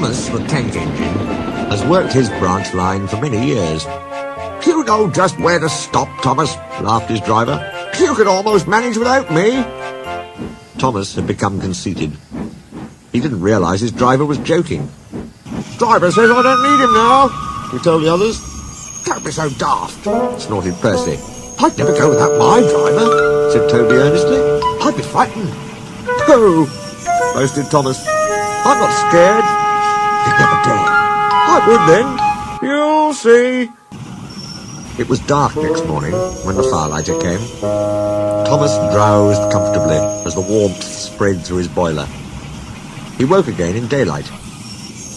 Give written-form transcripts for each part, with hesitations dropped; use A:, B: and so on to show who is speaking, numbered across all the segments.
A: Thomas, the tank engine, has worked his branch line for many years. "You know just where to stop, Thomas," laughed his driver. "You could almost manage without me." Thomas had become conceited. He didn't realize his driver was joking. "Driver says I don't need him now," he told the others. "Don't be so daft," snorted Percy. "I'd never go without my driver," said Toby earnestly. "I'd be frightened." "Pooh," boasted Thomas. "I'm not scared." "You'd never dare." "I would then. You'll see." It was dark next morning when the firelighter came. Thomas drowsed comfortably as the warmth spread through his boiler. He woke again in daylight.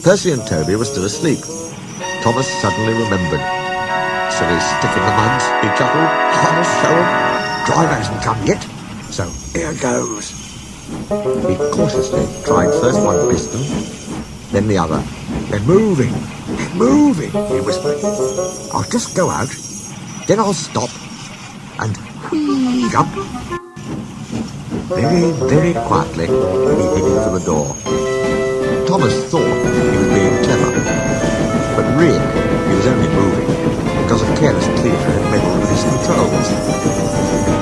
A: Percy and Toby were still asleep. Thomas suddenly remembered. "Silly stick in the mud," he chuckled. "I'll show 'em. Driver hasn't come yet, so here goes." He cautiously tried first one piston, then the other. "They're moving, he whispered. "I'll just go out, then I'll stop, and whee up." Very, very quietly, he headed for the door. Thomas thought he was being clever, but really he was only moving because a careless cleaner had meddled with his controls.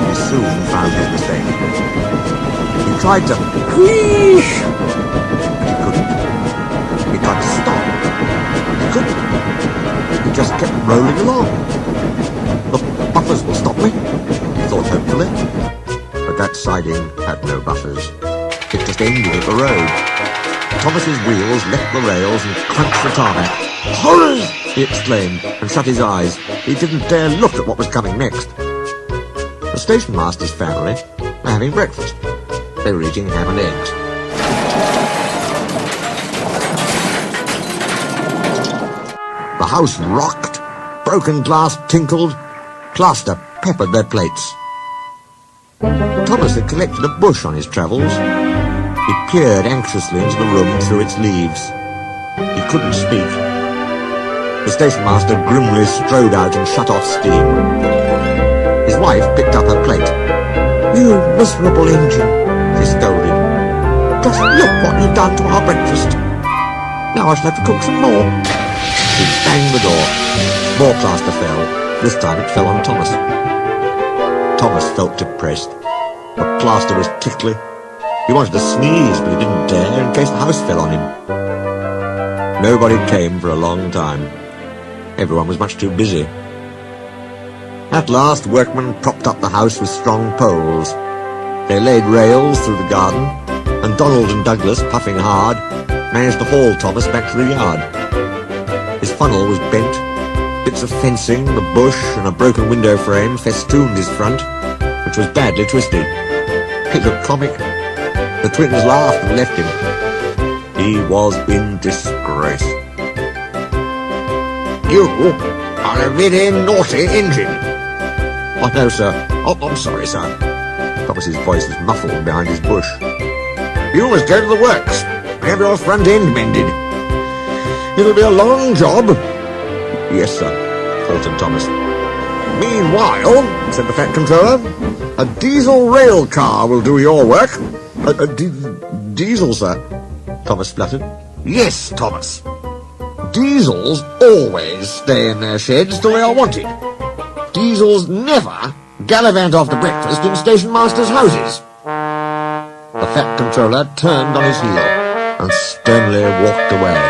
A: He soon found his mistake. He tried to whee, but he couldn't. He tried to stop. He couldn't. He just kept rolling along. "The buffers will stop me," he thought hopefully. But that siding had no buffers. It just ended at the road. Thomas's wheels left the rails and crunched the tarmac. "Horrors!" he exclaimed, and shut his eyes. He didn't dare look at what was coming next. The station master's family were having breakfast. They were eating ham and eggs. The house rocked, broken glass tinkled, plaster peppered their plates. Thomas had collected a bush on his travels. He peered anxiously into the room through its leaves. He couldn't speak. The station master grimly strode out and shut off steam. His wife picked up her plate. "You miserable engine," she scolded. "Just look what you've done to our breakfast. Now I shall have to cook some more." He banged the door. More plaster fell. This time it fell on Thomas. Thomas felt depressed. The plaster was tickly. He wanted to sneeze, but he didn't dare in case the house fell on him. Nobody came for a long time. Everyone was much too busy. At last, workmen propped up the house with strong poles. They laid rails through the garden, and Donald and Douglas, puffing hard, managed to haul Thomas back to the yard. His funnel was bent. Bits of fencing, the bush, and a broken window frame festooned his front, which was badly twisted. He looked comic. The twins laughed and left him. He was in disgrace. "You are a really naughty engine." "Oh, no, sir. Oh, I'm sorry, sir." Thomas's voice was muffled behind his bush. "You must go to the works and have your front end mended. It'll be a long job." "Yes, sir," faltered Thomas. "Meanwhile," said the Fat Controller, "a diesel rail car will do your work." A diesel, sir?" Thomas spluttered. "Yes, Thomas. Diesels always stay in their sheds till they are wanted. Diesels never gallivant after breakfast in station masters' houses." The Fat Controller turned on his heel and sternly walked away.